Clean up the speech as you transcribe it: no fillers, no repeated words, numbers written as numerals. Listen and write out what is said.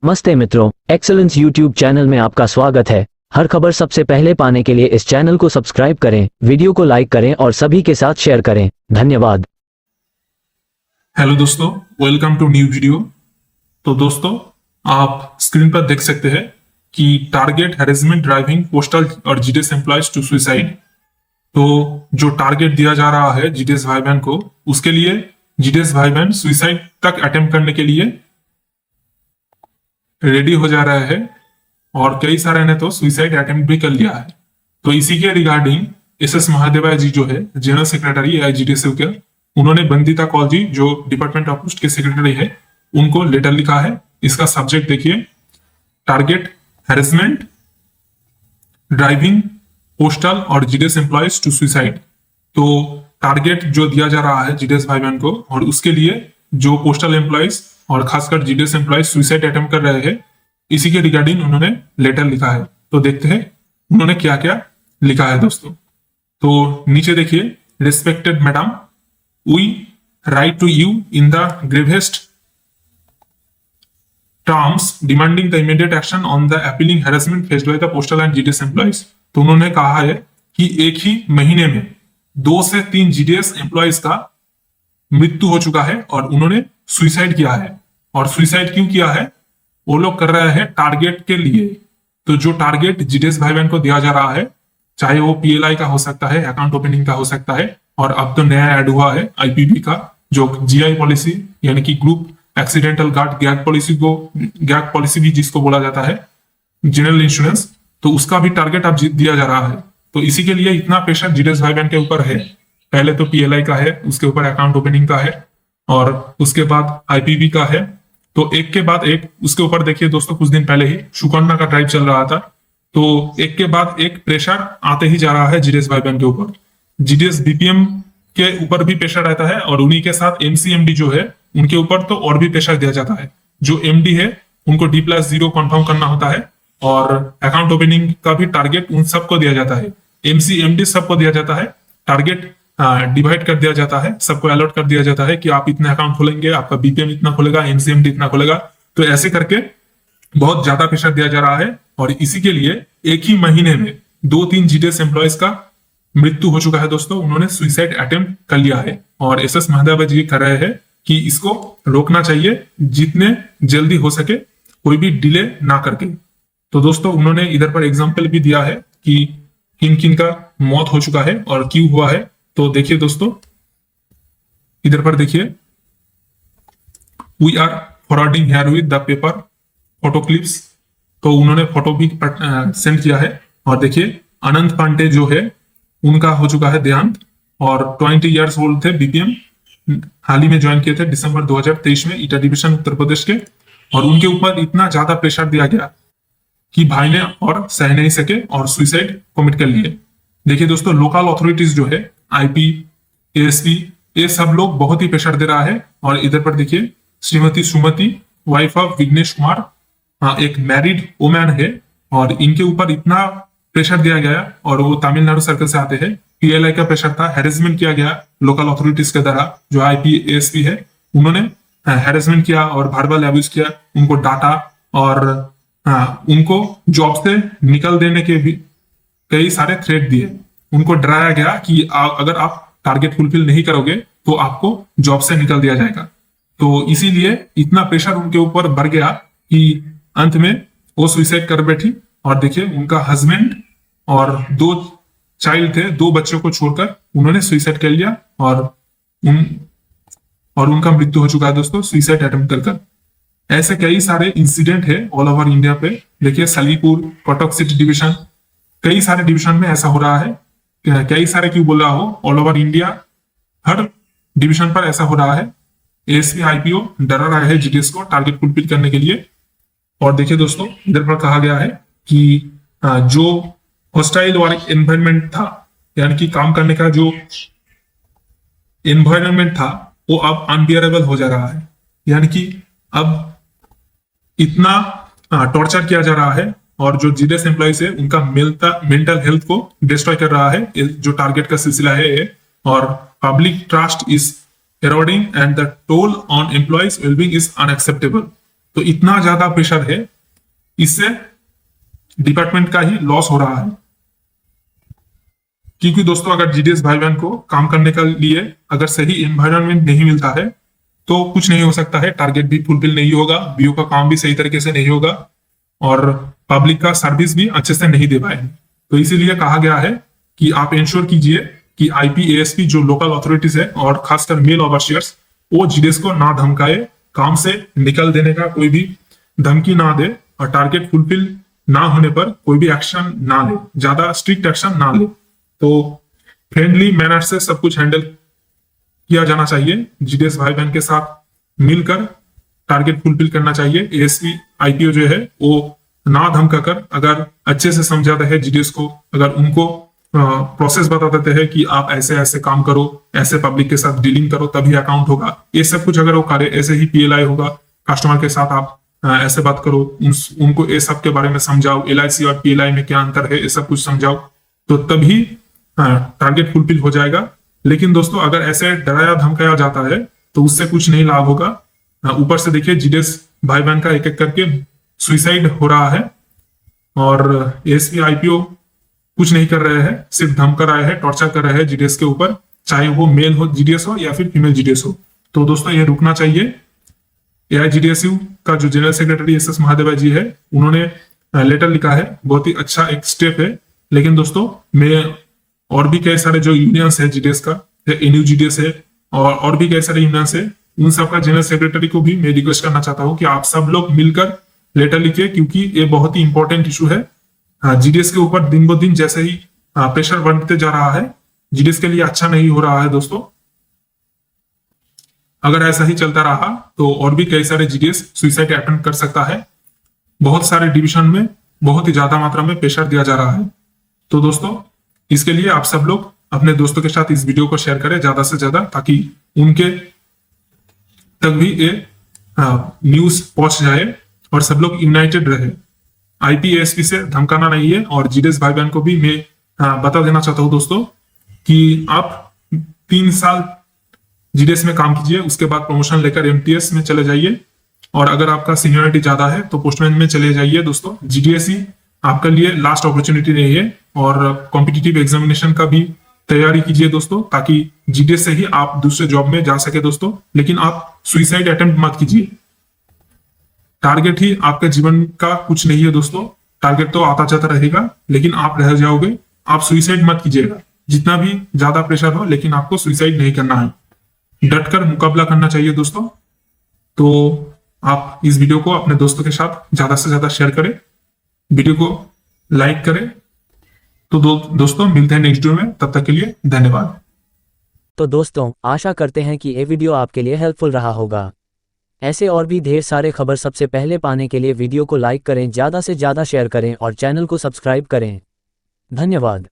नमस्ते मित्रों, excellence YouTube channel में आपका स्वागत है। हर खबर सबसे पहले पाने के लिए इस चैनल को सब्सक्राइब करें, वीडियो को लाइक करें और सभी के साथ शेयर करें। धन्यवाद। हेलो दोस्तों, वेलकम टू न्यू वीडियो। तो दोस्तों, आप स्क्रीन पर देख सकते हैं कि टारगेट हैरेसमेंट ड्राइविंग पोस्टल और जीडीएस एम्प्लॉयज टू सुसाइड। तो जो टारगेट दिया जा रहा है जीडीएस भाई बहन को, उसके लिए जीडीएस भाई बहन सुसाइड तक अटेम्प्ट करने के लिए रेडी हो जा रहा है और कई सारे ने तो सुसाइड अटेम्प्ट भी कर लिया है। तो इसी के रिगार्डिंग एस महादेवा जी जो है जनरल सेक्रेटरी आईजीडीएसयू के, उन्होंने बंदिता कौल जी जो डिपार्टमेंट ऑफ पोस्ट के सेक्रेटरी है, उनको लेटर लिखा है। इसका सब्जेक्ट देखिए, टारगेट हैरेसमेंट ड्राइविंग पोस्टल और जीडीएस एम्प्लॉयज टू सुसाइड। तो टारगेट जो दिया जा रहा है जीडीएस भाई बहन को, और उसके लिए जो पोस्टल एम्प्लॉयज और खासकर जीडीएस एम्प्लॉयज सुसाइड अटेम्प्ट कर रहे हैं, इसी के रिगार्डिंग उन्होंने लेटर लिखा है। तो देखते हैं उन्होंने क्या क्या लिखा है दोस्तों। तो नीचे देखिए, respected madam, we write to you in the gravest terms demanding the immediate action on the appealing harassment faced by the postal and GDS employees। तो उन्होंने कहा है कि एक ही महीने में 2 से 3 जीडीएस एम्प्लॉयज का मृत्यु हो चुका है और उन्होंने सुसाइड किया है। और सुसाइड क्यों किया है? वो लोग कर रहे हैं टारगेट के लिए। तो जो टारगेट जीडीएस भाई बहन को दिया जा रहा है, चाहे वो पीएलआई का हो सकता है, अकाउंट ओपनिंग का हो सकता है, और अब तो नया ऐड हुआ है आईपीबी का, जो जीआई पॉलिसी यानी कि group accidental guard gag policy भी जिसको बोला जाता है, जनरल इंश्योरेंस, तो उसका भी टारगेट अब दिया जा रहा है। तो इसी के लिए इतना प्रेशर जीडीएस भाई बहन के ऊपर है। पहले तो पीएलआई का है, उसके ऊपर अकाउंट ओपनिंग का है, और उसके बाद आईपीबी का है। तो एक के बाद एक, उसके ऊपर देखिए दोस्तों, कुछ दिन पहले ही सुकन्या का ड्राइव चल रहा था। तो एक के बाद एक प्रेशर आते ही जा रहा है जीडीएस भाई बहन के ऊपर। जीडीएस बीपीएम के ऊपर भी प्रेशर रहता है, और उन्हीं के साथ एमसीएमडी जो है उनके ऊपर तो और भी प्रेशर दिया जाता है। जो एमडी है उनको D+0 कंफर्म करना होता है, और अकाउंट ओपनिंग का भी टारगेट उन सबको दिया जाता है। एमसी सबको दिया जाता है, टारगेट डिवाइड कर दिया जाता है, सबको अलॉट कर दिया जाता है कि आप इतने अकाउंट खोलेंगे, आपका बीपीएम इतना खोलेगा, एमसीएमडी इतना खोलेगा। तो ऐसे करके बहुत ज्यादा प्रेशर दिया जा रहा है, और इसी के लिए एक ही महीने में 2-3 जीडीएस एम्प्लॉयज का मृत्यु हो चुका है दोस्तों। उन्होंने सुसाइड अटेम्प्ट कर लिया है, और एस महादेवा जी कर रहे हैं कि इसको रोकना चाहिए, जितने जल्दी हो सके, कोई भी डिले ना करके। तो दोस्तों, उन्होंने इधर पर एग्जाम्पल भी दिया है कि किन किन का मौत हो चुका है और क्यों हुआ है। तो देखिए दोस्तों, इधर पर देखिए, we are forwarding here with the paper photo clips. तो उन्होंने फोटो भी सेंड किया है। और देखिए, अनंत पांडे जो है उनका हो चुका है देहांत, और 20 ईयर्स ओल्ड थे, बीपीएम हाल ही में ज्वाइन किए थे दिसंबर 2023 में ईटा डिवीजन उत्तर प्रदेश के। और उनके ऊपर इतना ज्यादा प्रेशर दिया गया कि भाई ने और सह नहीं सके और सुसाइड कमिट कर लिए। देखिए दोस्तों, लोकल अथॉरिटीज जो है, आईपी, एएसपी, ये सब लोग बहुत ही प्रेशर दे रहा है। और इधर पर देखिए, श्रीमती सुमति, वाइफ ऑफ विघ्नेश कुमार, एक मैरिड वुमेन है, और इनके ऊपर इतना प्रेशर दिया गया, और वो तमिलनाडु सर्कल से आते हैं। पीएलआई का प्रेशर था, हैरेसमेंट किया गया लोकल अथॉरिटीज के द्वारा। जो आईपी एएसपी है, उन्होंने हैरेसमेंट किया और वर्बल अब्यूज किया, उनको डांटा, और उनको जॉब से निकल देने के भी कई सारे थ्रेट दिए। उनको डराया गया कि अगर आप टारगेट फुलफिल नहीं करोगे तो आपको जॉब से निकल दिया जाएगा। तो इसीलिए इतना प्रेशर उनके ऊपर बढ़ गया कि अंत में वो सुसाइड कर बैठी। और देखिए, उनका हस्बैंड और 2 चाइल्ड थे, 2 बच्चों को छोड़कर उन्होंने सुसाइड कर लिया, और उनका मृत्यु हो चुका है दोस्तों सुसाइड अटेम्प्ट कर। ऐसे कई सारे इंसिडेंट है ऑल ओवर इंडिया पे। देखिए, सलीपुर, कटक सिटी डिवीजन, कई सारे डिवीजन में ऐसा हो रहा है। कई सारे क्यों बोल रहा हो, ऑल ओवर इंडिया हर डिवीजन पर ऐसा हो रहा है। एएसपी आईपीओ डरा रहा है जीडीएस को टारगेट फुलफिल करने के लिए। और देखिए दोस्तों, इधर पर कहा गया है कि जो हॉस्टाइल वर्क एनवायरनमेंट था, यानी कि काम करने का जो एनवायरनमेंट था, वो अब अनबियरेबल हो जा रहा है। यानी कि अब इतना टॉर्चर किया जा रहा है, और जो जीडीएस एम्प्लॉइज है उनका मेंटल हेल्थ को डिस्ट्रॉय कर रहा है, जो टारगेट का सिलसिला है। और public trust is eroding and the toll on employees well-being is unacceptable। तो इतना ज्यादा प्रेशर है, इससे डिपार्टमेंट का ही लॉस हो रहा है। क्योंकि दोस्तों अगर जीडीएस भाई बहन को काम करने के लिए अगर सही एनवायरनमेंट नहीं मिलता है तो कुछ नहीं हो सकता है, टारगेट भी फुलफिल नहीं होगा, बीओ का काम भी सही तरीके से नहीं होगा और पब्लिक का सर्विस भी अच्छे से नहीं दे पाएंगे। तो इसीलिए कहा गया है कि आप इंश्योर कीजिए कि आईपी एएसपी जो लोकल अथॉरिटीज है और खासकर मेल ओवरसियर्स वो जीडीएस को ना धमकाए, काम से निकल देने का कोई भी धमकी ना दे और टारगेट फुलफिल ना होने पर कोई भी एक्शन ना ले, ज्यादा स्ट्रिक्ट एक्शन ना ले। तो फ्रेंडली मैनर से सब कुछ हैंडल किया जाना चाहिए, जीडीएस भाई बहन के साथ मिलकर टारगेट फुलफिल करना चाहिए। एएसपी आईपीओ जो है वो ना धमका कर अगर अच्छे से समझाते हैं जीडीएस को, अगर उनको प्रोसेस बता देते हैं कि आप ऐसे ऐसे काम करो, ऐसे पब्लिक के साथ डीलिंग करो तभी अकाउंट होगा, ये सब कुछ अगर वो करे, ऐसे ही पीएलआई होगा, कस्टमर के साथ आप ऐसे बात करो, उनको ये सब के बारे में समझाओ, एलआईसी और पीएलआई में क्या अंतर है ये सब कुछ समझाओ, तो तभी टारगेट फुलफिल हो जाएगा। लेकिन दोस्तों अगर ऐसे डराया धमकाया जाता है तो उससे कुछ नहीं लाभ होगा। ऊपर से देखिए जीडीएस भाई बहन का एक एक करके सुइसाइड हो रहा है और एएसपी आईपीओ कुछ नहीं कर रहे हैं, सिर्फ धमका रहे हैं, टॉर्चर कर रहे हैं जीडीएस के ऊपर, चाहे वो मेल हो जीडीएस हो या फिर फीमेल जीडीएस हो। तो दोस्तों ये रुकना चाहिए। एआईजीडीएसयू का जो general secretary S S Mahadeva ji है उन्होंने लेटर लिखा है, बहुत ही अच्छा एक स्टेप है। लेकिन दोस्तों मैं और भी कई सारे जो यूनियंस है जीडीएस का, एनयूजीडीएस है और भी कई सारे यूनियंस है, उन सबका जनरल सेक्रेटरी को भी मैं रिक्वेस्ट करना चाहता हूँ कि आप सब लोग मिलकर लेटर लिखिए, क्योंकि ये बहुत ही इंपॉर्टेंट इशू है। जीडीएस के ऊपर दिन ब दिन जैसे ही प्रेशर बढ़ते जा रहा है, जीडीएस के लिए अच्छा नहीं हो रहा है दोस्तों। अगर ऐसा ही चलता रहा तो और भी कई सारे जीडीएस सुइसाइड अटेम्प्ट कर सकता है। बहुत सारे डिवीजन में बहुत ही ज्यादा मात्रा में प्रेशर दिया जा रहा है। तो दोस्तों इसके लिए आप सब लोग अपने दोस्तों के साथ इस वीडियो को शेयर करें ज्यादा से ज्यादा, ताकि उनके तक भी ये न्यूज पहुंच जाए और सब लोग यूनाइटेड रहे। आईपीएसपी से धमकाना नहीं है। और जीडीएस भाई बहन को भी मैं बता देना चाहता हूं दोस्तों कि आप 3 साल जीडीएस में काम कीजिए, उसके बाद प्रमोशन लेकर एमटीएस में चले जाइए, और अगर आपका सीनियरिटी ज्यादा है तो पोस्टमैन में चले जाइए। दोस्तों जीडीएस ही आपके लिए लास्ट अपॉर्चुनिटी नहीं है, और कॉम्पिटिटिव एग्जामिनेशन का भी तैयारी कीजिए दोस्तों, ताकि जीडीएस से ही आप दूसरे जॉब में जा सके दोस्तों। लेकिन आप सुइसाइड अटेम्प्ट मत कीजिए। टारगेट ही आपके जीवन का कुछ नहीं है दोस्तों, टारगेट तो आता जाता रहेगा लेकिन आप रह जाओगे। आप सुइसाइड मत कीजिएगा, जितना भी ज्यादा प्रेशर हो, लेकिन आपको सुइसाइड नहीं करना है, डटकर मुकाबला करना चाहिए दोस्तों। तो आप इस वीडियो को अपने दोस्तों के साथ ज्यादा से ज्यादा शेयर करें, वीडियो को लाइक करें। तो दोस्तों मिलते हैं नेक्स्ट वीडियो में, तब तक के लिए धन्यवाद। तो दोस्तों आशा करते हैं कि ये वीडियो आपके लिए हेल्पफुल रहा होगा। ऐसे और भी ढेर सारे खबर सबसे पहले पाने के लिए वीडियो को लाइक करें, ज़्यादा से ज़्यादा शेयर करें और चैनल को सब्सक्राइब करें। धन्यवाद।